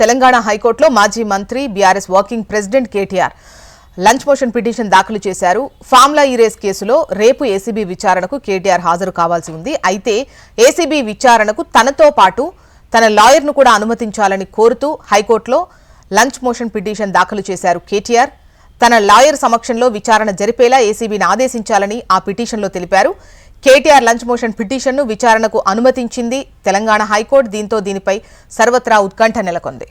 తెలంగాణ హైకోర్టులో మాజీ మంత్రి BRS working president KTR lunch motion petition దాఖలు చేశారు. ఫార్ములా ఈ రేస్ కేసులో రేపు ఏసీబీ విచారణకు కేటీఆర్ హాజరు కావాల్సి ఉంది. అయితే ఏసీబీ విచారణకు తనతో పాటు తన లాయర్ను కూడా అనుమతించాలని కోరుతూ హైకోర్టులో లంచ్ మోషన్ పిటిషన్ దాఖలు చేశారు కేటీఆర్. తన లాయర్ సమక్షంలో విచారణ జరిపేలా ఏసీబీని ఆదేశించాలని ఆ పిటిషన్లో తెలిపారు. కేటీఆర్ లంచ్ మోషన్ పిటిషన్ను విచారణకు అనుమతించింది తెలంగాణ హైకోర్టు. దీంతో దీనిపై సర్వత్రా ఉత్కంఠ నెలకొంది.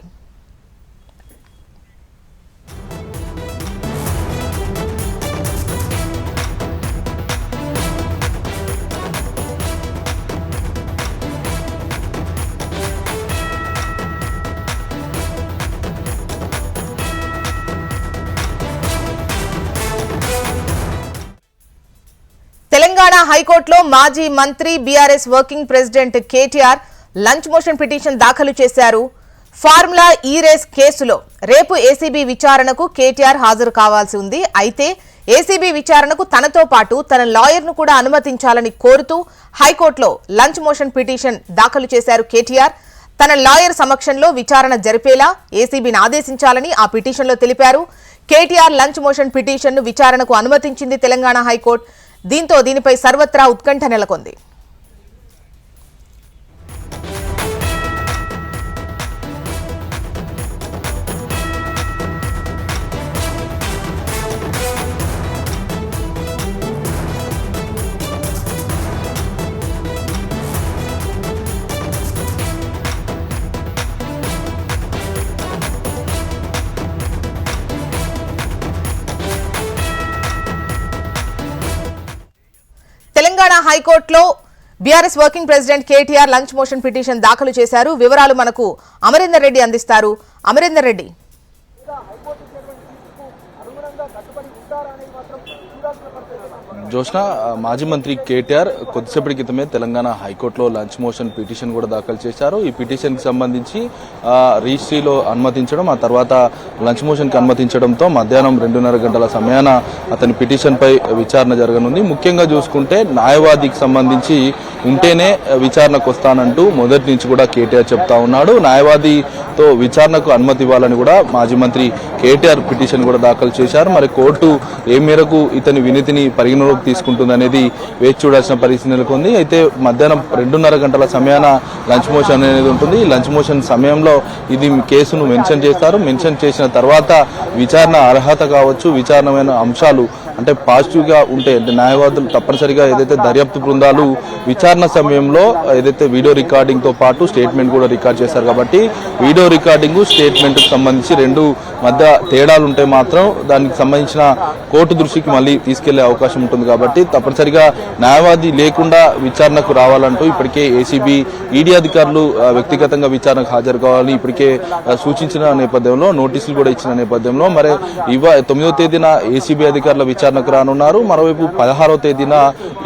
తెలంగాణ హైకోర్టులో మాజీ మంత్రి BRS working president KTR lunch motion petition దాఖలు చేశారు. ఫార్ములా ఈ రేస్ కేసులో రేపు ఏసీబీ విచారణకు కేటీఆర్ హాజరు కావాల్సి ఉంది. అయితే ఏసీబీ విచారణకు తనతో పాటు తన లాయర్ను కూడా అనుమతించాలని కోరుతూ హైకోర్టులో లంచ్ మోషన్ పిటిషన్ దాఖలు చేశారు కేటీఆర్. తన లాయర్ సమక్షంలో విచారణ జరిపేలా ఏసీబీని ఆదేశించాలని ఆ పిటిషన్లో తెలిపారు. కేటీఆర్ లంచ్ మోషన్ పిటిషన్ను విచారణకు అనుమతించింది తెలంగాణ హైకోర్టు. దీంతో దీనిపై సర్వత్రా ఉత్కంఠ నెలకొంది. తెలంగాణ హైకోర్టులో BRS working president KTR lunch motion petition దాఖలు చేశారు. వివరాలు మనకు అమరేందర్ రెడ్డి అందిస్తారు. అమరేందర్ రెడ్డి, జోష్న, మాజీ మంత్రి కేటీఆర్ కొద్దిసేపటి క్రితమే తెలంగాణ హైకోర్టులో లంచ్ మోషన్ పిటిషన్ కూడా దాఖలు చేశారు. ఈ పిటిషన్కి సంబంధించి రిజిస్ట్రీలో అనుమతించడం, ఆ తర్వాత లంచ్ మోషన్కి అనుమతించడంతో మధ్యాహ్నం 2:30 గంటల సమయాన అతని పిటిషన్పై విచారణ జరగనుంది. ముఖ్యంగా చూసుకుంటే న్యాయవాదికి సంబంధించి ఉంటేనే విచారణకు వస్తానంటూ మొదటి నుంచి కూడా కేటీఆర్ చెప్తా ఉన్నాడు. న్యాయవాదితో విచారణకు అనుమతి ఇవ్వాలని కూడా మాజీ మంత్రి కేటీఆర్ పిటిషన్ కూడా దాఖలు చేశారు. మరి కోర్టు ఏ మేరకు ఇతని వినతిని పరిగణలోకి తీసుకుంటుందనేది వేచి చూడాల్సిన పరిస్థితి నెలకొంది. అయితే మధ్యాహ్నం 2:30 గంటల సమయాన లంచ్ మోషన్ అనేది ఉంటుంది. ఈ లంచ్ మోషన్ సమయంలో ఇది కేసును మెన్షన్ చేస్తారు. మెన్షన్ చేసిన తర్వాత విచారణ అర్హత కావచ్చు, విచారణమైన అంశాలు అంటే పాజిటివ్ గా ఉంటే అంటే న్యాయవాదులు తప్పనిసరిగా ఏదైతే దర్యాప్తు బృందాలు విచారణ సమయంలో ఏదైతే వీడియో రికార్డింగ్ తో పాటు స్టేట్మెంట్ కూడా రికార్డ్ చేశారు కాబట్టి వీడియో రికార్డింగ్ స్టేట్మెంట్ కు సంబంధించి రెండు మధ్య తేడాలు ఉంటే మాత్రం దానికి సంబంధించిన కోర్టు దృష్టికి మళ్ళీ తీసుకెళ్లే అవకాశం ఉంటుంది. కాబట్టి తప్పనిసరిగా న్యాయవాది లేకుండా విచారణకు రావాలంటూ ఇప్పటికే ఏసీబీ ఈడీ అధికారులు వ్యక్తిగతంగా విచారణకు హాజరు కావాలని ఇప్పటికే సూచించిన నేపథ్యంలో నోటీసులు కూడా ఇచ్చిన నేపథ్యంలో మరి 9వ తేదీన ఏసీబీ అధికారుల విచారణకు రానున్నారు. మరోవైపు 16వ తేదీన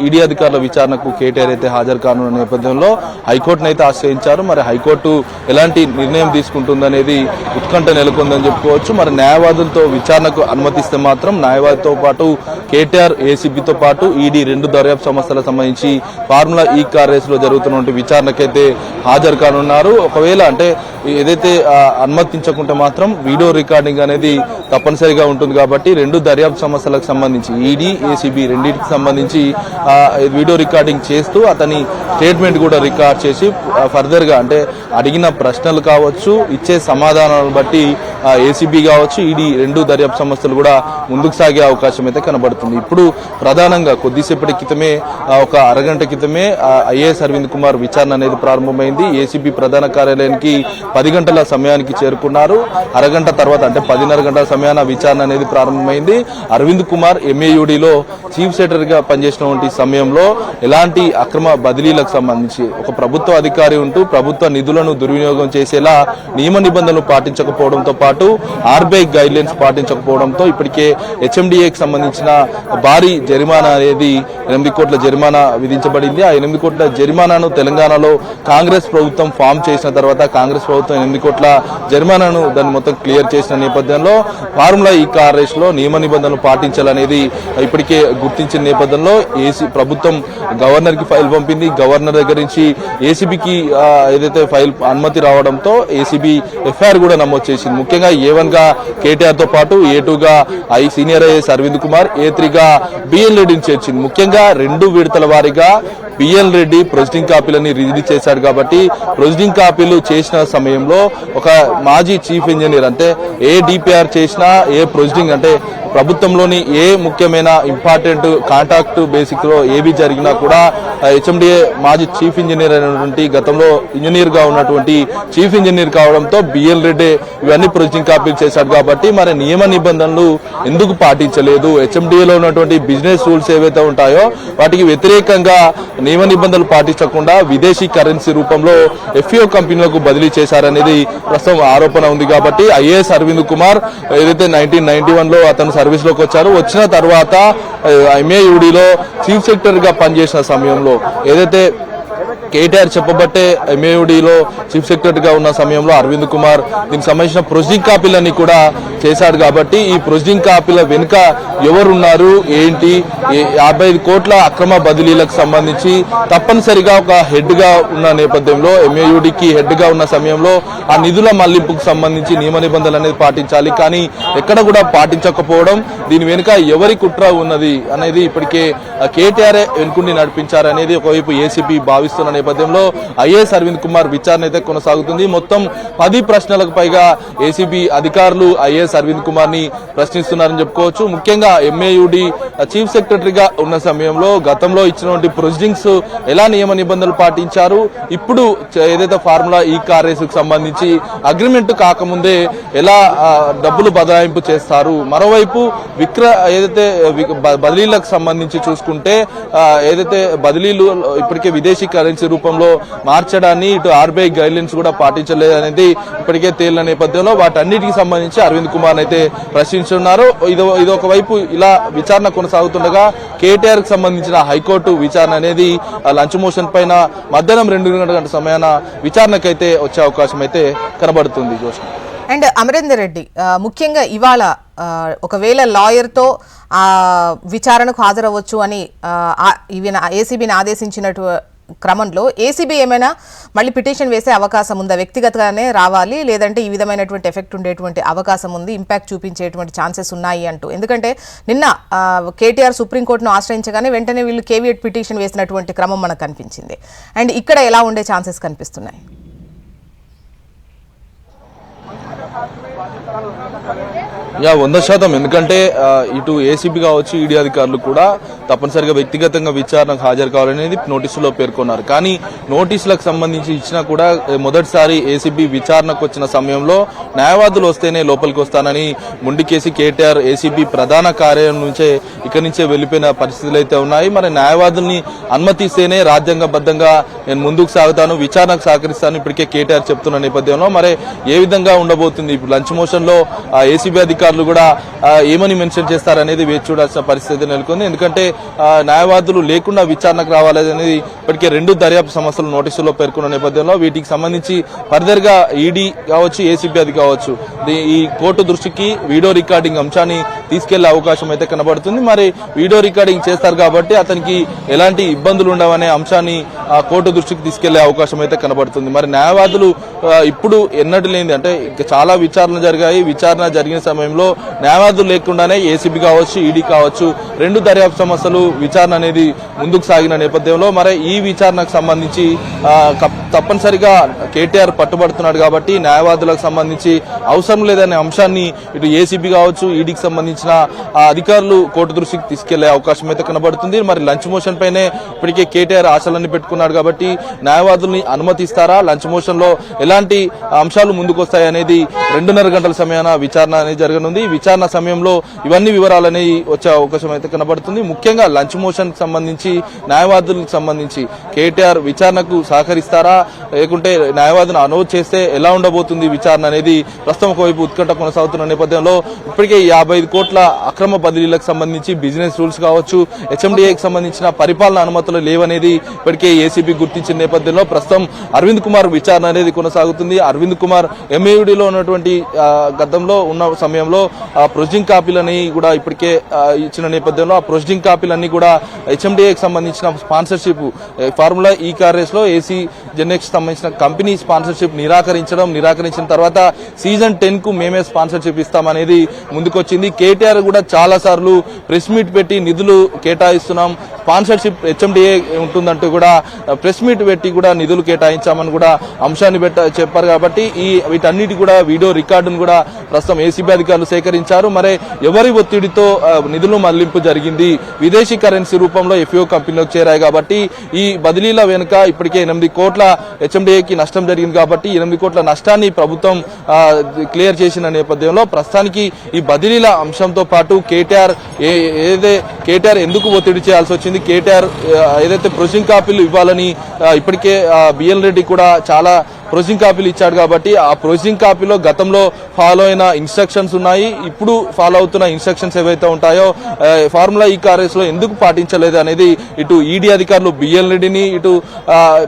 ఈడీ అధికారుల విచారణకు కేటీఆర్ అయితే హాజరు కానున్న నేపథ్యంలో హైకోర్టును అయితే ఆశ్రయించారు. మరి హైకోర్టు ఎలాంటి నిర్ణయం తీసుకుంటుందనేది ఉత్కంఠ నెలకొందని చెప్పుకోవచ్చు. మరి న్యాయవాదులతో విచారణకు అనుమతిస్తే మాత్రం న్యాయవాదితో పాటు కేటీఆర్, ఏసీబీతో పాటు ఈడీ రెండు దర్యాప్తు సంస్థలకు సంబంధించి ఫార్ములా ఈ కార్ రేస్ లో జరుగుతున్న విచారణకైతే హాజరు కానున్నారు. ఒకవేళ అంటే ఏదైతే అనుమతించకుంటే మాత్రం వీడియో రికార్డింగ్ అనేది తప్పనిసరిగా ఉంటుంది. కాబట్టి రెండు దర్యాప్తు సంస్థలకు సంబంధించి ఈడీ, ఏసీబీ రెండింటికి సంబంధించి వీడియో రికార్డింగ్ చేస్తూ అతని స్టేట్మెంట్ కూడా రికార్డ్ చేసి ఫర్దర్ గా అంటే అడిగిన ప్రశ్నలు కావచ్చు, ఇచ్చే సమాధానాలను బట్టి ఏసీబీ కావచ్చు, ఈడీ రెండు దర్యాప్తు సంస్థలు కూడా ముందుకు సాగే అవకాశం అయితే కనబడుతుంది. ఇప్పుడు ప్రధానంగా కొద్దిసేపటి క్రితమే ఒక అరగంట క్రితమే ఐఏఎస్ అరవింద్ కుమార్ విచారణ అనేది ప్రారంభమైంది. ఏసీబీ ప్రధాన కార్యాలయానికి 10 గంటల సమయానికి చేరుకున్నారు. అరగంట తర్వాత అంటే 10:30 గంటల సమయాన విచారణ అనేది ప్రారంభమైంది. అరవింద్ కుమార్ ఎంఏయుడిలో చీఫ్ సెక్రటరీ గా పనిచేసినటువంటి సమయంలో ఎలాంటి అక్రమ బదిలీలకు సంబంధించి ఒక ప్రభుత్వ అధికారి ఉంటూ ప్రభుత్వ నిధులను దుర్వినియోగం చేసేలా నియమ నిబంధనలు పాటించకపోవడంతో పాటు పాటు ఆర్బీఐ గైడ్ లైన్స్ పాటించకపోవడంతో ఇప్పటికే హెచ్ఎండిఏకి సంబంధించిన భారీ జరిమానా అనేది 8 కోట్ల జరిమానా విధించబడింది. ఆ 8 కోట్ల జరిమానాను తెలంగాణలో కాంగ్రెస్ ప్రభుత్వం ఫామ్ చేసిన తర్వాత కాంగ్రెస్ ప్రభుత్వం 8 కోట్ల జరిమానాను దాన్ని మొత్తం క్లియర్ చేసిన నేపథ్యంలో ఫార్ములా ఈ కార్ రేస్ లో నియమ నిబంధనలు పాటించాలనేది ఇప్పటికే గుర్తించిన నేపథ్యంలో ప్రభుత్వం గవర్నర్ కి ఫైల్ పంపింది. గవర్నర్ దగ్గర నుంచి ఏసీబీకి ఏదైతే ఫైల్ అనుమతి రావడంతో ఏసీబీ ఎఫ్ఐఆర్ కూడా నమోదు చేసింది. ముఖ్యంగా A1 గా కేటీఆర్ తో పాటు A2 గా senior IAS Arvind Kumar, A3 గా బిఎన్ రెడ్డిని చేర్చింది. ముఖ్యంగా 2 విడతల వారీగా బిఎన్ రెడ్డి ప్రొసీడింగ్ కాపీలని రిలీజ్ చేశాడు కాబట్టి ప్రొసీడింగ్ కాపీలు చేసిన సమయంలో ఒక మాజీ చీఫ్ ఇంజనీర్ అంటే ఏ డిపిఆర్ చేసినా ఏ ప్రొసీడింగ్ అంటే ప్రభుత్వంలోని ఏ ముఖ్యమైన ఇంపార్టెంట్ కాంటాక్ట్ బేసిక్ లో ఏవి జరిగినా కూడా హెచ్ఎండిఏ మాజీ చీఫ్ ఇంజనీర్ అయినటువంటి గతంలో ఇంజనీర్ గా ఉన్నటువంటి చీఫ్ ఇంజనీర్ కావడంతో బిఎల్ రెడ్డి ఇవన్నీ ప్రొసీడింగ్ కాపీలు చేశాడు కాబట్టి మరి నియమ నిబంధనలు ఎందుకు పాటించలేదు, హెచ్ఎండిఏలో ఉన్నటువంటి బిజినెస్ రూల్స్ ఏవైతే ఉంటాయో వాటికి వ్యతిరేకంగా నియమ నిబంధనలు పాటించకుండా విదేశీ కరెన్సీ రూపంలో ఎఫ్ఈఓ కంపెనీలకు బదిలీ చేశారనేది ప్రస్తుతం ఆరోపణ ఉంది. కాబట్టి ఐఏఎస్ అరవింద్ కుమార్ ఏదైతే 1991 లో అతను సర్వీస్ లోకి వచ్చారు, వచ్చిన తర్వాత ఎంఏయుడిలో చీఫ్ సెక్రటరీ గా పనిచేసిన సమయంలో ఏదైతే కేటీఆర్ చెప్పబట్టే ఎంఏయుడిలో చీఫ్ సెక్రటరీగా ఉన్న సమయంలో అరవింద్ కుమార్ దీనికి సంబంధించిన ప్రొసీడింగ్ కాపీలన్నీ కూడా చేశాడు. కాబట్టి ఈ ప్రొసీడింగ్ కాపీల వెనుక ఎవరున్నారు ఏంటి, 55 కోట్ల అక్రమ బదిలీలకు సంబంధించి తప్పనిసరిగా ఒక హెడ్ గా ఉన్న నేపథ్యంలో ఎంఏయుడికి హెడ్ గా ఉన్న సమయంలో ఆ నిధుల మళ్లింపుకు సంబంధించి నియమ నిబంధనలు అనేది పాటించాలి. కానీ ఎక్కడ కూడా పాటించకపోవడం, దీని వెనుక ఎవరి కుట్ర ఉన్నది అనేది ఇప్పటికే కేటీఆర్ వెనుకుండి నడిపించారనేది ఒకవైపు ఏసీపీ భావిస్తున్న నేపథ్యంలో ఐఏఎస్ అరవింద్ కుమార్ విచారణ అయితే కొనసాగుతుంది. మొత్తం 10 ప్రశ్నలకు పైగా ఏసీబీ అధికారులు ఐఏఎస్ అరవింద్ కుమార్ ని ప్రశ్నిస్తున్నారని చెప్పుకోవచ్చు. ముఖ్యంగా ఎంఏయుడి చీఫ్ సెక్రటరీగా ఉన్న సమయంలో గతంలో ఇచ్చినటువంటి ప్రొసీడింగ్స్ ఎలా నియమ నిబంధనలు పాటించారు, ఇప్పుడు ఏదైతే ఫార్ములా ఈ కార్ రేస్ కు సంబంధించి అగ్రిమెంట్ కాకముందే ఎలా డబ్బులు బదలాయింపు చేస్తారు. మరోవైపు ఏదైతే బదిలీలకు సంబంధించి చూసుకుంటే ఏదైతే బదిలీలు ఇప్పటికే విదేశీ కరెన్సీ రూపంలో మార్చడాన్ని ఇటు ఆర్బీఐ గైడ్ లైన్స్ కూడా పాటించలేదు అనేది ఇప్పటికే తేలిన నేపథ్యంలో వాటన్నిటికి సంబంధించి అరవింద్ కుమార్ అయితే ప్రశ్నించున్నారు. ఇదొక వైపు ఇలా విచారణ కొనసాగుతుండగా కేటీఆర్ కి సంబంధించిన హైకోర్టు విచారణ అనేది లంచ్ మోషన్ పైన మధ్యాహ్నం 2 గంటల సమయాన విచారణకైతే వచ్చే అవకాశం అయితే కనబడుతుంది. జోష్న అండ్ అమరేందర్ రెడ్డి ముఖ్యంగా ఇవాళ ఒకవేళ లాయర్తో విచారణకు హాజరవ్వచ్చు అని ఏసీబీని ఆదేశించినట్టు క్రమంలో ఏసీబీ ఏమైనా మళ్ళీ పిటిషన్ వేసే అవకాశం ఉందా? వ్యక్తిగతంగానే రావాలి, లేదంటే ఈ విధమైనటువంటి ఎఫెక్ట్ ఉండేటువంటి అవకాశం ఉంది, ఇంపాక్ట్ చూపించేటువంటి ఛాన్సెస్ ఉన్నాయి అంటూ. ఎందుకంటే నిన్న కేటీఆర్ సుప్రీంకోర్టును ఆశ్రయించగానే వెంటనే వీళ్ళు కేవియట్ పిటిషన్ వేసినటువంటి క్రమం మనకు కనిపించింది. అండ్ ఇక్కడ ఎలా ఉండే ఛాన్సెస్ కనిపిస్తున్నాయి? యా 100%. ఎందుకంటే ఇటు ఏసీబీ కావచ్చు, ఈడీ అధికారులు కూడా తప్పనిసరిగా వ్యక్తిగతంగా విచారణకు హాజరు కావాలనేది నోటీసులో పేర్కొన్నారు. కానీ నోటీసులకు సంబంధించి ఇచ్చినా కూడా మొదటిసారి ఏసీబీ విచారణకు వచ్చిన సమయంలో న్యాయవాదులు వస్తేనే లోపలికి వస్తానని ముందుకేసి కేటీఆర్ ఏసీబీ ప్రధాన కార్యాలయం నుంచే ఇక్కడి నుంచే వెళ్లిపోయిన పరిస్థితులు అయితే ఉన్నాయి. మరి న్యాయవాదుల్ని అనుమతిస్తేనే రాజ్యాంగబద్ధంగా నేను ముందుకు సాగుతాను, విచారణకు సహకరిస్తాను ఇప్పటికే కేటీఆర్ చెప్తున్న నేపథ్యంలో మరి ఏ విధంగా ఉండబోతుంది? ఇప్పుడు లంచ్ మోషన్ లో ఏసీబీ అధికారులు కూడా ఏమని మెన్షన్ చేస్తారనేది వేచి చూడాల్సిన పరిస్థితి నెలకొంది. ఎందుకంటే న్యాయవాదులు లేకుండా విచారణకు రావాలనేది ఇప్పటికే 2 దర్యాప్తు సంస్థలు నోటీసుల్లో పేర్కొన్న నేపథ్యంలో వీటికి సంబంధించి ఫర్దర్ గా ఈడీ కావచ్చు, ఏసీబీ అది కావచ్చు ఈ కోర్టు దృష్టికి వీడియో రికార్డింగ్ అంశాన్ని తీసుకెళ్లే అవకాశం అయితే కనబడుతుంది. మరి వీడియో రికార్డింగ్ చేస్తారు కాబట్టి అతనికి ఎలాంటి ఇబ్బందులు ఉండవనే అంశాన్ని కోర్టు దృష్టికి తీసుకెళ్లే అవకాశం అయితే కనబడుతుంది. మరి న్యాయవాదులు ఇప్పుడు ఎన్నటి లేనిది అంటే చాలా విచారణ జరిగాయి. విచారణ జరిగిన సమయంలో న్యాయవాదులు లేకుండానే ఏసీబీ కావచ్చు, ఈడీ కావచ్చు 2 దర్యాప్తు సంస్థలు విచారణ అనేది ముందుకు సాగిన నేపథ్యంలో మరి ఈ విచారణకు సంబంధించి తప్పనిసరిగా కేటీఆర్ పట్టుబడుతున్నాడు కాబట్టి న్యాయవాదులకు సంబంధించి అవసరం లేదనే అంశాన్ని ఇటు ఏసీబీ కావచ్చు, ఈడీకి సంబంధించి సంబంధించిన అధికారులు కోర్టు దృష్టికి తీసుకెళ్లే అవకాశం అయితే కనబడుతుంది. మరి లంచ్ మోషన్ పైనే ఇప్పటికే కేటీఆర్ ఆశలన్నీ పెట్టుకున్నాడు కాబట్టి న్యాయవాదుల్ని అనుమతిస్తారా, లంచ్ మోషన్ లో ఎలాంటి అంశాలు ముందుకు వస్తాయి అనేది 2.5 గంటల సమయాన విచారణ అనేది జరగనుంది. విచారణ సమయంలో ఇవన్నీ వివరాలు అనేవి వచ్చే అవకాశం అయితే కనబడుతుంది. ముఖ్యంగా లంచ్ మోషన్ కి సంబంధించి న్యాయవాదులకు సంబంధించి కేటీఆర్ విచారణకు సహకరిస్తారా, లేకుంటే న్యాయవాదులను అనౌన్స్ చేస్తే ఎలా ఉండబోతుంది విచారణ అనేది ప్రస్తుతం ఒకవైపు ఉత్కంఠ కొనసాగుతున్న నేపథ్యంలో ఇప్పటికే 55 కోట్ల అక్రమ బదిలీలకు సంబంధించి బిజినెస్ రూల్స్ కావచ్చు, హెచ్ఎండిఏకి సంబంధించిన పరిపాలన అనుమతులు లేవనేది ఇప్పటికే ఏసీబీ గుర్తించిన నేపథ్యంలో ప్రస్తుతం అరవింద్ కుమార్ విచారణ అనేది కొనసాగుతుంది. అరవింద్ కుమార్ ఎంఏయుడిలో ఉన్నటువంటి గతంలో ఉన్న సమయంలో ప్రొసీడింగ్ కాపీలని కూడా ఇప్పటికే ఇచ్చిన నేపథ్యంలో ఆ ప్రొసీడింగ్ కాపీలన్నీ కూడా హెచ్ఎండిఏకి సంబంధించిన స్పాన్సర్షిప్ ఫార్ములా ఈ కార్ రేస్ లో ఏసీ జెనెక్స్ సంబంధించిన కంపెనీ స్పాన్సర్షిప్ నిరాకరించిన తర్వాత సీజన్ 10 కు మేమే స్పాన్సర్షిప్ ఇస్తామనేది ముందుకొచ్చింది. కేటీఆర్ కూడా చాలా సార్లు ప్రెస్ మీట్ పెట్టి నిధులు కేటాయిస్తున్నాం, స్పాన్సర్షిప్ హెచ్ఎండిఏ ఉంటుందంటూ కూడా ప్రెస్ మీట్ పెట్టి కూడా నిధులు కేటాయించామని కూడా అంశాన్ని చెప్పారు. కాబట్టి వీటన్నిటి కూడా వీడియో రికార్డును కూడా ప్రస్తుతం ఏసీబీ అధికారులు సేకరించారు. మరి ఎవరి ఒత్తిడితో నిధులు మళ్లింపు జరిగింది, విదేశీ కరెన్సీ రూపంలో ఎఫ్ఓ కంపెనీలోకి చేరాయి కాబట్టి ఈ బదిలీల వెనుక ఇప్పటికే 8 కోట్ల హెచ్ఎండిఏకి నష్టం జరిగింది కాబట్టి 8 కోట్ల నష్టాన్ని ప్రభుత్వం క్లియర్ చేసిన నేపథ్యంలో ప్రస్తుతానికి ఈ బదిలీల అంశంతో పాటు కేటీఆర్ ఎందుకు ఒత్తిడి చేయాల్సి వచ్చింది, కేటీఆర్ ఏదైతే ప్రొసీడింగ్ కాపీలు ఇవ్వాలని ఇప్పటికే బిఎల్ రెడ్డి కూడా చాలా ప్రొసీడింగ్ కాపీలు ఇచ్చాడు కాబట్టి ఆ ప్రొసీడింగ్ కాపీలో గతంలో ఫాలో అయిన ఇన్స్ట్రక్షన్స్ ఉన్నాయి, ఇప్పుడు ఫాలో అవుతున్న ఇన్స్ట్రక్షన్స్ ఏవైతే ఉంటాయో ఫార్ములా ఈ కారేస్ లో ఎందుకు పాటించలేదు అనేది ఇటు ఈడీ అధికారులు బిఎల్ రెడ్డిని, ఇటు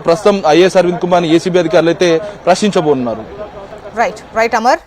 ప్రస్తుతం ఐఏఎస్ అరవింద్ కుమార్ ఏసీబీ అధికారులు అయితే ప్రశ్నించబోతున్నారు. రైట్ అమర్.